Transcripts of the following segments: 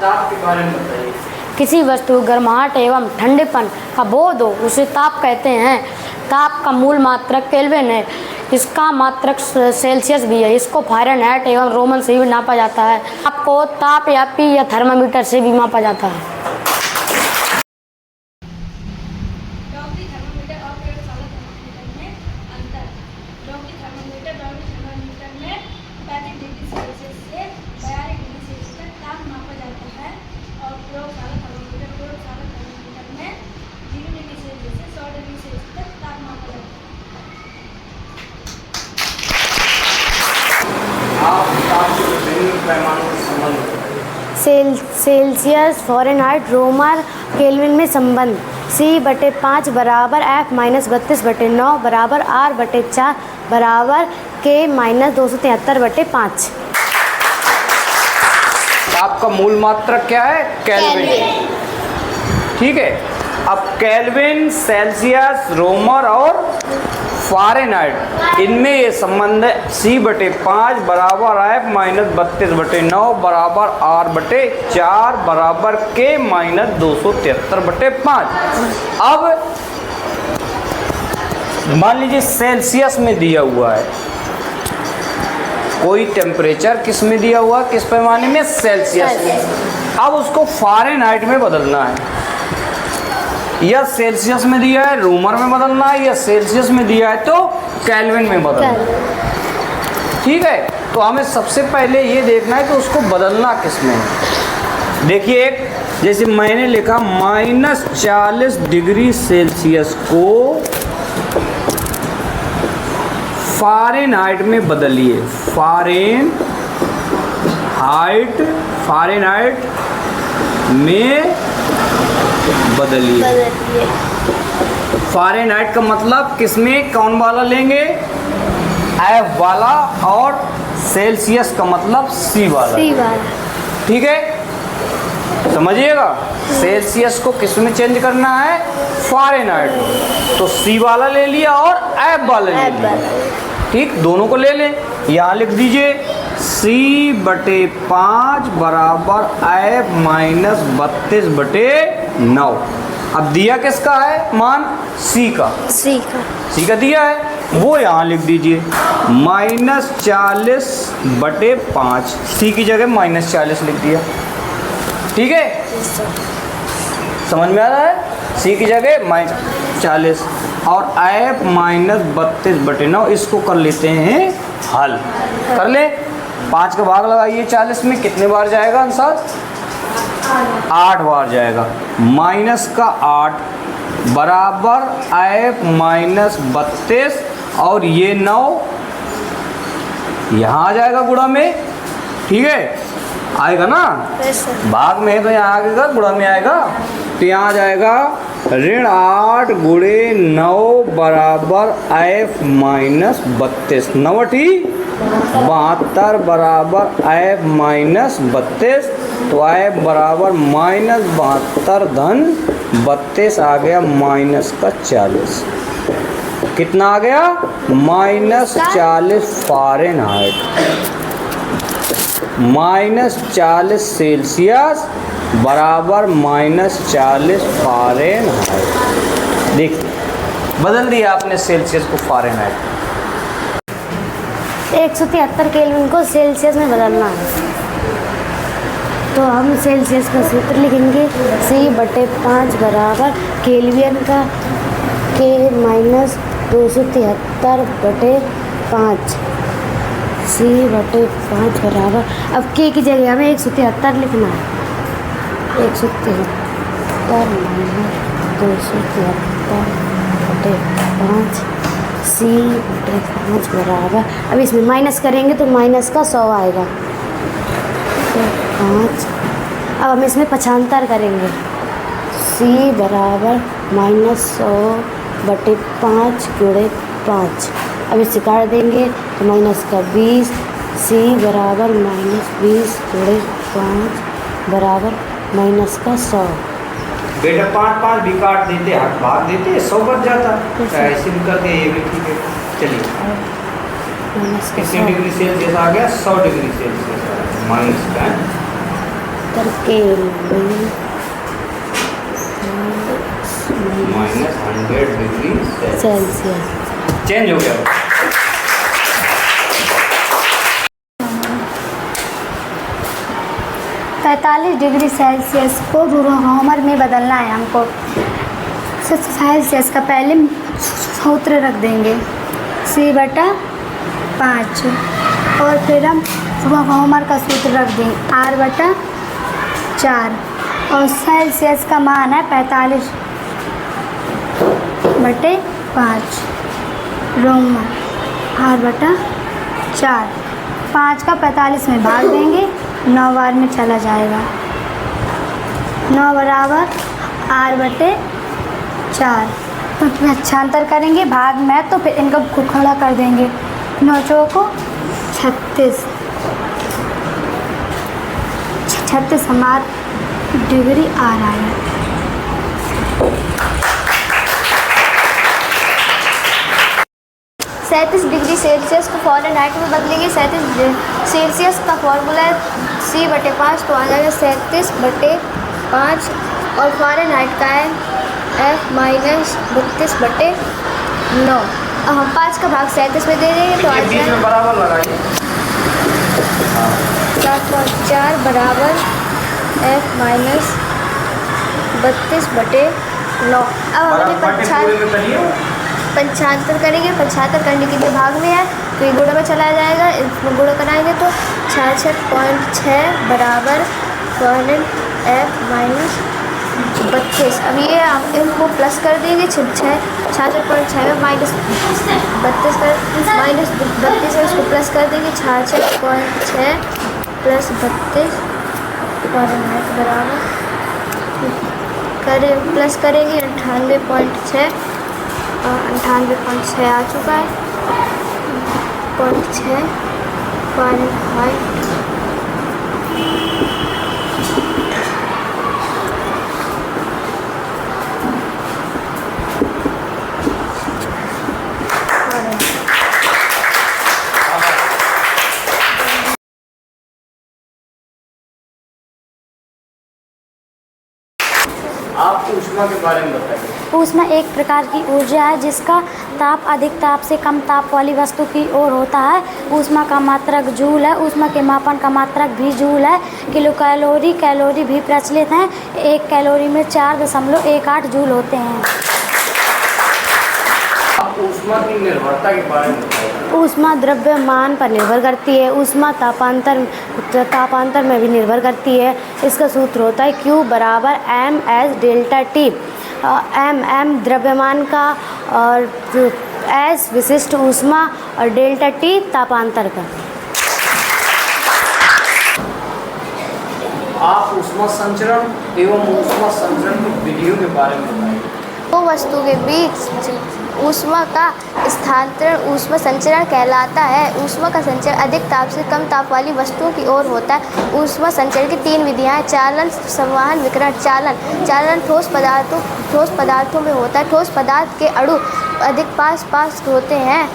ताप के बारे में बताइए। किसी वस्तु गर्माहट एवं ठंडेपन का बोध हो उसे ताप कहते हैं। ताप का मूल मात्रक केल्विन है। इसका मात्रक सेल्सियस भी है। इसको फ़ारेनहाइट एवं रोमन से भी नापा जाता है। ताप को तापयापी या थर्मामीटर से भी मापा जाता है। सेल्सियस, फ़ारेनहाइट, रोमन, केल्विन में संबंध। C/5 बराबर F-32/9 बराबर R/4 बराबर K-273/5। ताप का मूल मात्रक क्या है? केल्विन। ठीक है। अब केल्विन, सेल्सियस, रोमन और फ़ारेनहाइट, इनमें ये संबंध है। C/5 बराबर F-32/9 बराबर R/4 बराबर K-273/5। अब मान लीजिए सेल्सियस में दिया हुआ है कोई टेम्परेचर, किस में दिया हुआ, किस पैमाने में? सेल्सियस में। अब उसको फ़ारेनहाइट में बदलना है, या सेल्सियस में दिया है रोमन में बदलना है, या सेल्सियस में दिया है तो केल्विन में बदलना है। ठीक है। तो हमें सबसे पहले ये देखना है कि उसको बदलना किस में है। देखिए, एक जैसे मैंने लिखा -40 डिग्री सेल्सियस को फ़ारेनहाइट में बदलिए। फ़ारेनहाइट में बदलिए। फ़ारेनहाइट का मतलब किसमें कौन वाला लेंगे? F वाला, और सेल्सियस का मतलब C वाला। ठीक है, समझिएगा। सेल्सियस को किस में चेंज करना है? फ़ारेनहाइट। तो C वाला ले लिया और F वाला ले लिया। ठीक, दोनों को ले लें। यहाँ लिख दीजिए C/5 बराबर F-32/9। अब दिया किसका है मान? C का दिया है, वो यहाँ लिख दीजिए -40/5। C की जगह -40 लिख दिया। ठीक है, समझ में आ रहा है? C की जगह -40 और F-32/9। इसको कर लेते हैं हल। कर ले। 5 का भाग लगाइए 40 में, कितने बार जाएगा आंसर? 8 बार जाएगा। माइनस का 8 बराबर F-32 और ये 9 यहाँ आ जाएगा गुणा में। ठीक है, आएगा ना? भाग में है तो यहाँ आएगा, गुणा में आएगा तो यहाँ आ जाएगा -8 × 9 बराबर F-32। 9 72 बराबर F-32। तो F बराबर -72 आ गया -40। कितना आ गया? -40 फ़ारेनहाइट, -40 सेल्सियस बराबर -40 फ़ारेनहाइट। देखिए, बदल दिया आपने सेल्सियस को फ़ारेनहाइट। 173 केल्विन को सेल्सियस में बदलना है, तो हम सेल्सियस का सूत्र लिखेंगे। C/5 बराबर केल्विन का K-273/5। C/5 बराबर, अब K की जगह हमें 173 लिखना है। 173 -273/5 C/5 बराबर, अब इसमें माइनस करेंगे तो माइनस का 100 आएगा। तो 5, अब हम इसमें 75 करेंगे। C बराबर -100/5 × 5। अब इसे काट देंगे तो माइनस का 20। C बराबर -20 × 5 बराबर -100। बेटा 5 भी काट देते, हाथ भाग देते, 100 बच जाता। ऐसे भी करते, ये भी ठीक है। चलिए, 80 डिग्री सेल्सियस आ गया, 100 डिग्री सेल्सियस माइनस का केल्विन -100 डिग्री सेल्सियस। चेंज हो गया। 45 डिग्री सेल्सियस को रोमर में बदलना है हमको। सेल्सियस का पहले सूत्र रख देंगे C/5 और फिर हम रोमर का सूत्र रख देंगे R/4 और सेल्सियस का मान है 45/5 रोमर R/4। 5 का 45 में भाग देंगे, 9 बार में चला जाएगा। 9 बराबर R/4। छांतर करेंगे भाग में तो फिर इनको खड़ा कर देंगे। 9 चौको 36। 36 हमारा डिग्री आ रहा है। सैंतीस डिग्री सेल्सियस को फ़ारेनहाइट में बदलेंगे। 37 सेल्सियस का फॉर्मूला है C/5 तो आ जाएगा 37/5 और फ़ारेनहाइट का है F-32/9। अब हम 5 का भाग 37 में दे देंगे तो आ बीच में जाएगा बराबर लगाइए। 7/4 बराबर F-32/9। अब हमें पंचांतर करेंगे। पंचांतर करने के लिए भाग में है तो ये गुणा में चला जाएगा। इसमें गुणा कराएंगे तो 66.6 बराबर F-32। अब ये आप इनको प्लस कर देंगे। 66.6 में -32 है, इसको प्लस कर देंगे। 66.6 + 32 फ़ारेनहाइट बराबर प्लस करेंगे 98.6 और 98.6 आ चुका है। 0.6 फ़ारेनहाइट आप ऊष्मा के बारे में बताइए। ऊष्मा एक प्रकार की ऊर्जा है जिसका ताप अधिक ताप से कम ताप वाली वस्तु की ओर होता है। ऊष्मा का मात्रक जूल है। ऊष्मा के मापन का मात्रक भी जूल है। किलो कैलोरी भी प्रचलित हैं। 1 कैलोरी में 4.18 जूल होते हैं। आप ऊष्मा की निर्भरता के बारे में बताइए। ऊष्मा द्रव्यमान पर निर्भर करती है। ऊष्मा तापांतर में भी निर्भर करती है। इसका सूत्र होता है Q बराबर mS∆T। m द्रव्यमान का और S विशिष्ट ऊष्मा और ∆T तापांतर का। आप ऊष्मा संचरण एवं ऊष्मा संचरण की विधियों के बारे में बताइए। दो वस्तु के बीच ऊष्मा का स्थानांतरण ऊष्मा संचरण कहलाता है। ऊष्मा का संचरण अधिक ताप से कम ताप वाली वस्तुओं की ओर होता है। ऊष्मा संचरण की 3 विधियां हैं: चालन, संवहन, विकिरण। चालन ठोस पदार्थों में होता है। ठोस पदार्थ के अणु अधिक पास होते हैं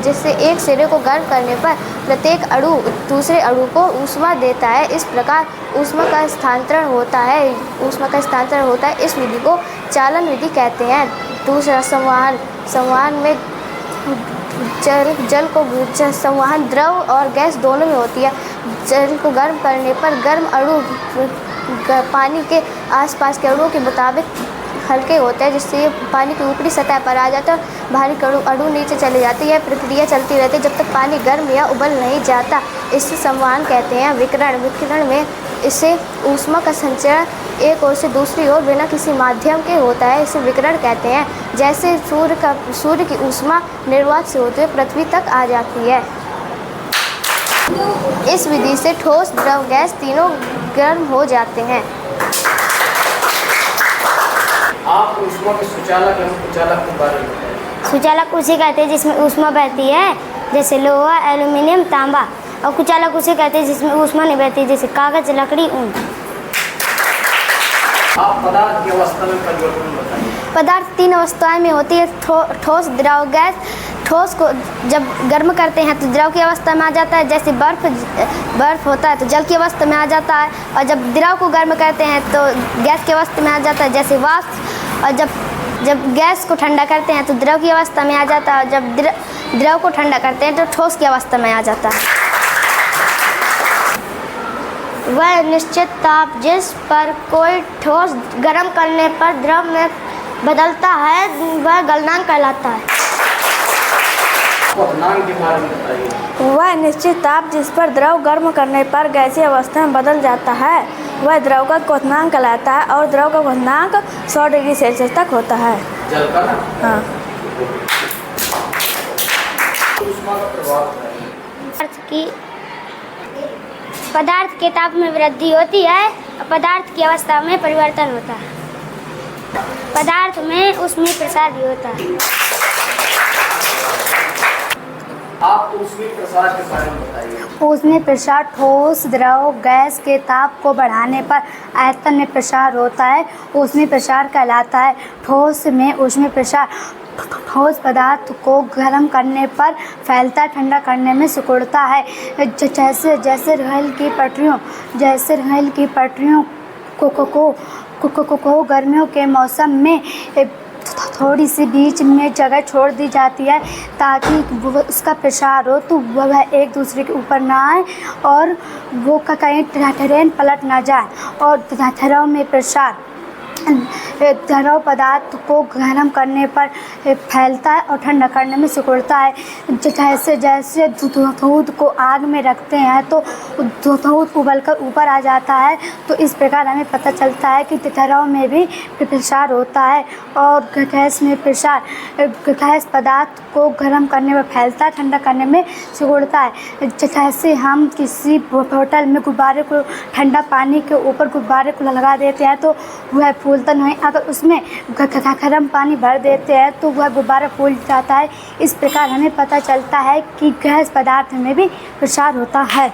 जिससे एक सिरे को गर्म करने पर प्रत्येक अणु दूसरे अणु को ऊष्मा देता है। इस प्रकार ऊष्मा का स्थानांतरण होता है। इस विधि को चालन विधि कहते हैं। दूसरा संवहन में संवहन द्रव और गैस दोनों में होती है। जल को गर्म करने पर गर्म अणु पानी के आसपास के अणुओं के मुताबिक हल्के होते हैं जिससे ये पानी की ऊपरी सतह पर आ जाता है और भारी अणु नीचे चले जाते हैं। यह प्रक्रिया चलती रहती है जब तक पानी गर्म या उबल नहीं जाता। इसे संवहन कहते हैं। विकिरण में इसे ऊष्मा का संचरण एक ओर से दूसरी ओर बिना किसी माध्यम के होता है। इसे विकिरण कहते हैं। जैसे सूर्य की ऊष्मा निर्वात से होते हुए पृथ्वी तक आ जाती है। इस विधि से ठोस, द्रव, गैस तीनों गर्म हो जाते हैं। आप ऊष्मा के सुचालक एवं कुचालक के बारे में बताइए। सुचालक उसे कहते हैं जिसमें ऊष्मा बहती है जैसे लोहा, एल्यूमिनियम, तांबा। और कुचालक उसे कहते हैं जिसमें ऊष्मा नहीं बहती जैसे कागज, लकड़ी, ऊन। आप पदार्थ की अवस्था में परिवर्तन बताइए। पदार्थ 3 अवस्थाएं में होती है: ठोस, द्रव, गैस। ठोस को जब गर्म करते हैं तो द्रव की अवस्था में आ जाता है, जैसे बर्फ़ होता है तो जल की अवस्था में आ जाता है। और जब द्रव को गर्म करते हैं तो गैस की अवस्था में आ जाता है, जैसे वाष्प। और जब गैस को ठंडा करते हैं तो द्रव की अवस्था में आ जाता है। और जब द्रव को ठंडा करते हैं तो ठोस की अवस्था में आ जाता है। वह निश्चित ताप जिस पर कोई ठोस गर्म करने पर द्रव में बदलता है वह गलनांक कहलाता है। क्वथनांक के बारे में बताइए। वह निश्चित ताप जिस पर द्रव गर्म करने पर गैसीय अवस्था में बदल जाता है वह द्रव का क्वथनांक कहलाता है। और द्रव का क्वथनांक 100 डिग्री सेल्सियस तक होता है। जल का ना? हाँ। ऊष्मा का प्रभाव बताइए। पदार्थ के ताप में वृद्धि होती है और पदार्थ की अवस्था में परिवर्तन होता है। पदार्थ में ऊष्मीय प्रसार भी होता है। आप ऊष्मीय प्रसार के बारे में बताइए। ऊष्मीय प्रसार ठोस द्रव गैस के ताप को बढ़ाने पर आयतन में प्रसार होता है, ऊष्मीय प्रसार कहलाता है। ठोस में ऊष्मीय प्रसार ठोस पदार्थ को गर्म करने पर फैलता है, ठंडा करने में सिकुड़ता है। जैसे रेल की पटरियों को गर्मियों के मौसम में थोड़ी सी बीच में जगह छोड़ दी जाती है ताकि उसका प्रसार हो तो वह एक दूसरे के ऊपर ना आए और वो कहीं ट्रेन पलट ना जाए। और द्रव में प्रसार द्रव पदार्थ को गर्म करने पर फैलता है और ठंडा करने में सिकुड़ता है। जैसे दूध को आग में रखते हैं तो दूध उबलकर ऊपर आ जाता है, तो इस प्रकार हमें पता चलता है कि द्रव में भी प्रसार होता है। और गैस में प्रसार गैस पदार्थ को गर्म करने पर फैलता है, ठंडा करने में सिकुड़ता है। जैसे हम किसी बोतल में गुब्बारे को ठंडा पानी के ऊपर गुब्बारे को लगा देते हैं तो वह फूलता नहीं, अगर उसमें गर्म पानी भर देते हैं तो वह गुब्बारा फूल जाता है। इस प्रकार हमें पता चलता है कि गैस पदार्थ में भी प्रसार होता है।